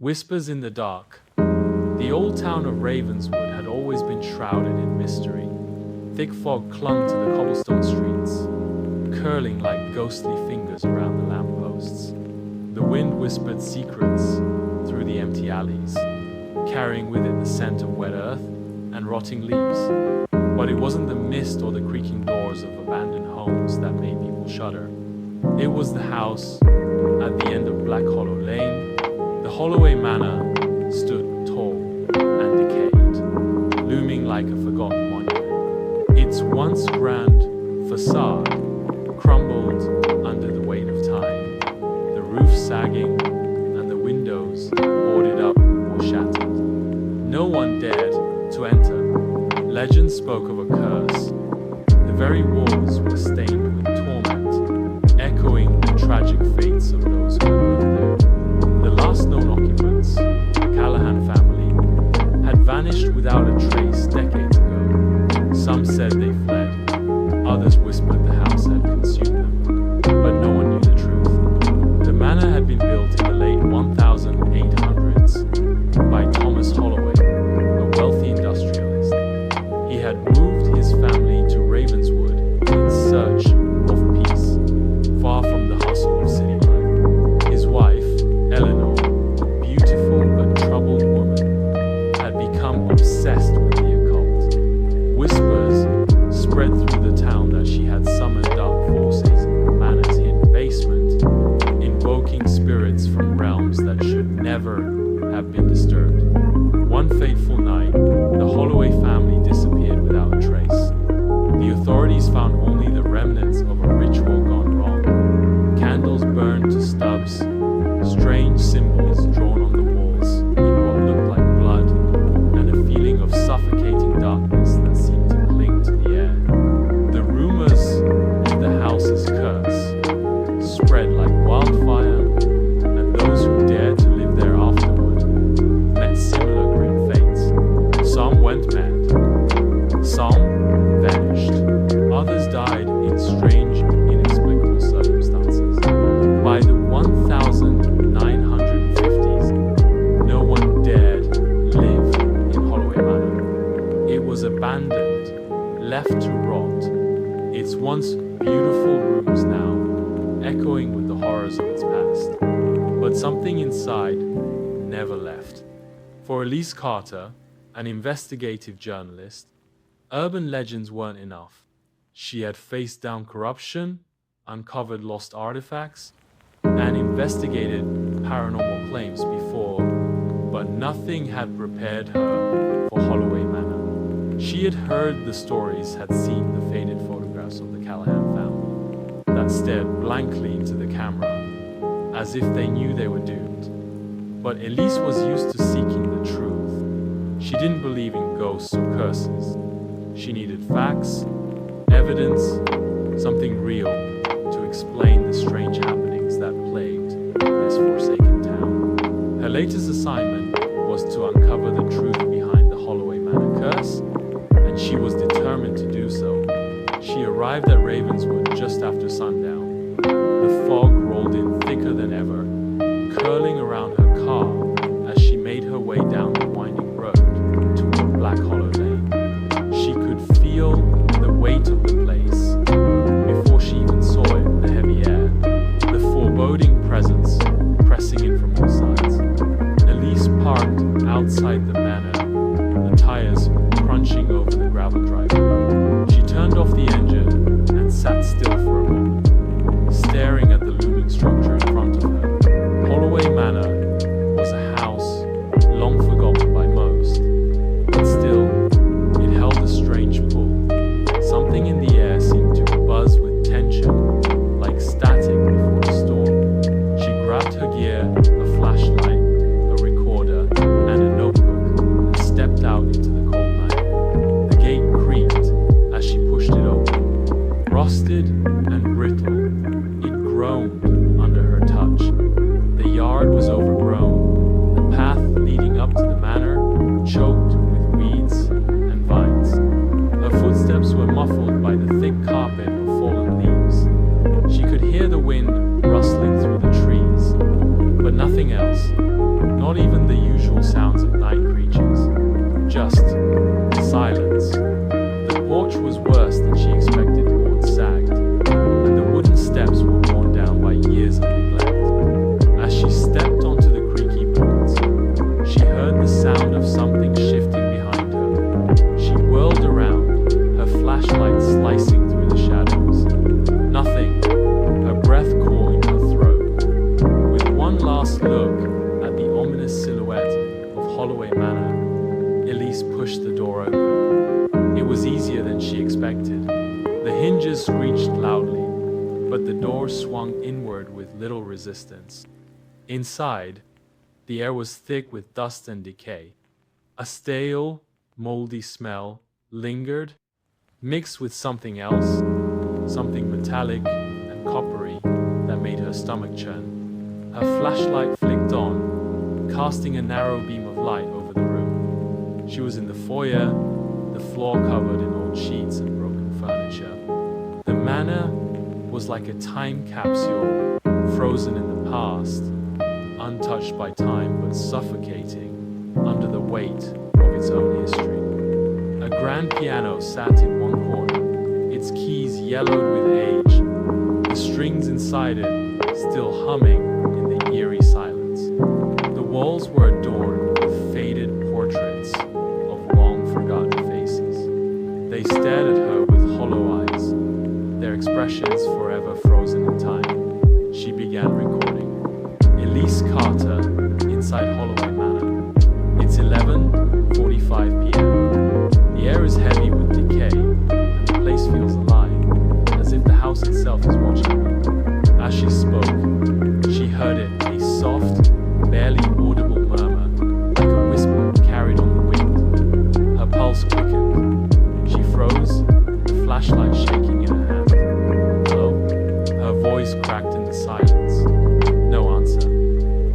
Whispers in the dark. The old town of Ravenswood had always been shrouded in mystery. Thick fog clung to the cobblestone streets, curling like ghostly fingers around the lampposts. The wind whispered secrets through the empty alleys, carrying with it the scent of wet earth and rotting leaves. But it wasn't the mist or the creaking doors of abandoned homes that made people shudder. It was the house at the end of Black Hollow Lane. The Holloway Manor stood tall and decayed, looming like a forgotten monument. Its once grand facade crumbled under the weight of time, the roof sagging and the windows boarded up or shattered. No one dared to enter. Legend spoke of a curse. The very walls were stained with torment, echoing the tragic fates of those who had lived there. The last known occupants, the Callahan family, had vanished without a trace decades ago. Some said they fled, others whispered the house had consumed them, but no one knew the truth. The manor had been built in the late 1800s by Thomas Holloway, a wealthy industrialist. He had moved his family to Ravenswood in search of peace, far from the hustle of city life. His wife, Eleanor, a beautiful but troubled woman, had become obsessed with the occult. Whispers spread through the town that she had summoned dark forces in the manor's hidden basement, invoking spirits from realms that should never have been disturbed. One fateful night, the Holloway family disappeared without a trace. The authorities found only the remnants of a ritual gone wrong. Candles burned to stubs, strange symbols drawn on the walls in what looked like blood, and a feeling of suffocating darkness that seemed to cling to the air. The rumors of the house's curse spread like wildfire, and those who dared to live there afterward met similar grim fates. Some went mad, some vanished, others died in strange, inexplicable circumstances. By the 1950s, no one dared live in Holloway Manor. It was abandoned, left to rot, its once beautiful rooms now echoing with the horrors of its past. But something inside never left. For Elise Carter, an investigative journalist, urban legends weren't enough. She had faced down corruption, uncovered lost artifacts, and investigated paranormal claims before, but nothing had prepared her for Holloway Manor. She had heard the stories, had seen the faded photographs of the Callahan family that stared blankly into the camera, as if they knew they were doomed. But Elise was used to seeking the truth. She didn't believe in ghosts or curses. She needed facts, evidence, something real to explain the strange happenings that plagued this forsaken town. Her latest assignment was to uncover the truth behind the Holloway Manor curse, and she was determined to do so. She arrived at Ravenswood just after sundown. The fog rolled in thicker than ever, curling around her car as she made her way down the winding road toward Black Hollow Lane. She could feel the weight of the place before she even saw it, the heavy air, the foreboding presence pressing in from all sides. Elise parked outside the manor, the tires crunching over the gravel driveway. She turned off the engine and sat still for a moment, staring at the looming structure in front of her. Holloway Manor was a house long forgotten by most, but still, it held a strange pull. Something in the air seemed to buzz with tension, like static before a storm. She grabbed her gear, a flashlight, a recorder, and a notebook, and stepped out into the cold night. The gate creaked as she pushed it open. Rusted and brittle, it groaned under her touch. The yard was overgrown, the path leading up to the manor choked with weeds and vines. Her footsteps were muffled by the thick carpet of fallen leaves. She could hear the wind rustling through the trees, but nothing else. else. Not even the usual sounds of night creatures. Just silence. The porch was worse than she expected. The boards sagged, and the wooden steps were worn down by years of neglect. As she stepped onto the creaky boards, she heard the sound of something shifting behind her. She whirled around, her flashlight slicing through the shadows. Nothing. Her breath caught in her throat. With one last look at the ominous silhouette of Holloway Manor, Elise pushed the door open. It was easier than she expected. The hinges screeched loudly, but the door swung inward with little resistance. Inside, the air was thick with dust and decay. A stale, moldy smell lingered, mixed with something else, something metallic and coppery that made her stomach churn. Her flashlight flicked on, casting a narrow beam of light over the room. She was in the foyer, the floor covered in old sheets and broken furniture. The manor was like a time capsule, frozen in the past, untouched by time but suffocating under the weight of its own history. A grand piano sat in one corner, its keys yellowed with age, the strings inside it still humming in the eerie silence. The walls were adorned with faded portraits of long-forgotten faces. They stared at her with hollow eyes, their expressions forever frozen in time. She began recording. Elise Carter, inside Holloway Manor. It's 11:45 p.m. The air is heavy with decay, and the place feels alive, as if the house itself is watching me. As she spoke, she heard it, a soft, barely audible murmur, like a whisper carried on the wind. Her pulse quickened. She froze, the flashlight shaking in her hand. Hello? Her voice cracked in the silence. No answer.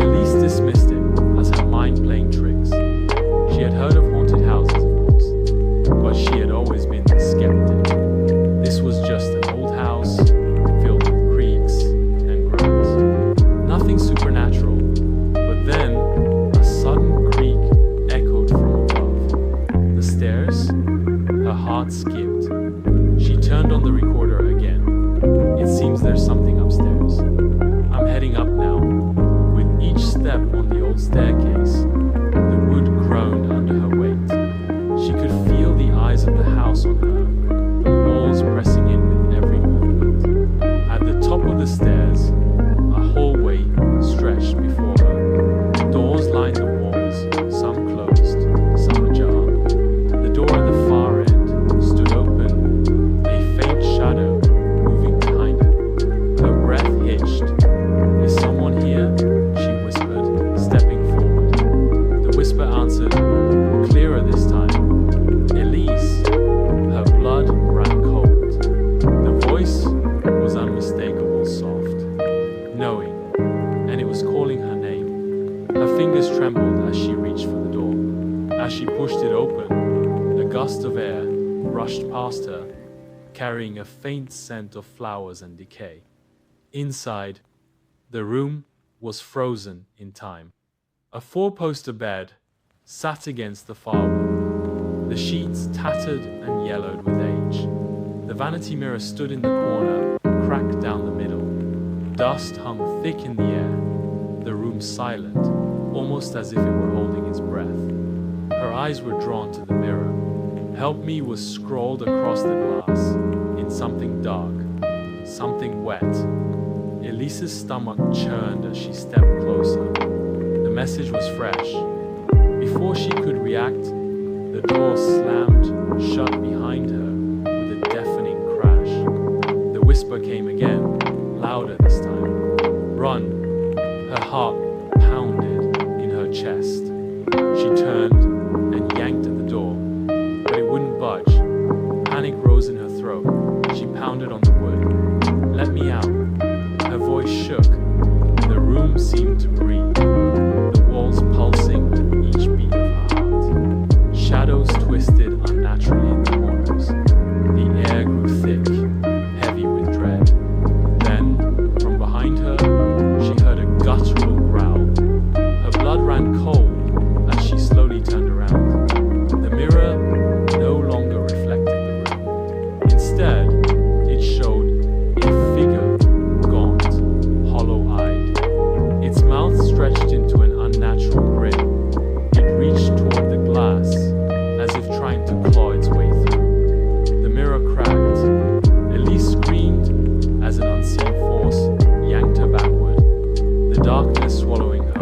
Elise dismissed it as her mind playing tricks. She had heard of haunted houses, of course, but she had always been the skeptic. This was just an old house filled with creaks and groans. Nothing supernatural, but then a sudden creak echoed from above. The stairs? Her heart skipped. She turned on the recorder again. It seems there's something upstairs. I'm heading up now. With each step on the old staircase, the wood groaned under her weight. She could feel the eyes of the house on her, the walls pressing in with every movement. At the top of the stairs, a hallway stretched before her. Doors lined the walls, some closed, some ajar. The door at the far end stood open, a faint shadow moving behind it. Her breath hitched. Is someone here? She whispered, stepping forward. The whisper answered, clearer this time. Elise. Her blood ran cold. The voice was unmistakable soft, knowing, and it was calling her name. Her fingers trembled as she reached for the door. As she pushed it open, a gust of air rushed past her, carrying a faint scent of flowers and decay. Inside, the room was frozen in time. A four-poster bed sat against the far wall, the sheets tattered and yellowed with age. The vanity mirror stood in the corner, cracked down the middle. Dust hung thick in the air, the room silent, almost as if it were holding its breath. Her eyes were drawn to the mirror. "Help me" was scrawled across the glass, in something dark, something wet. Elise's stomach churned as she stepped closer. The message was fresh. Before she could react, the door slammed shut behind her with a deafening crash. The whisper came again, louder this time. "Run!" Her heart pounded in her chest. She turned and yanked at the door, but it wouldn't budge. Panic rose in her throat. She pounded on the wood. "Let me out." Her voice shook. The room seemed to breathe, the walls pulsing with each beat of her heart. Shadows twisted unnaturally in the corners. The air grew thick, heavy with dread. Then, from behind her, she heard a guttural growl. ran cold as she slowly turned around. The mirror no longer reflected the room. Instead, it showed a figure, gaunt, hollow-eyed. Its mouth stretched into an unnatural grin. It reached toward the glass, as if trying to claw its way through. The mirror cracked. Elise screamed as an unseen force yanked her backward, the darkness swallowing her.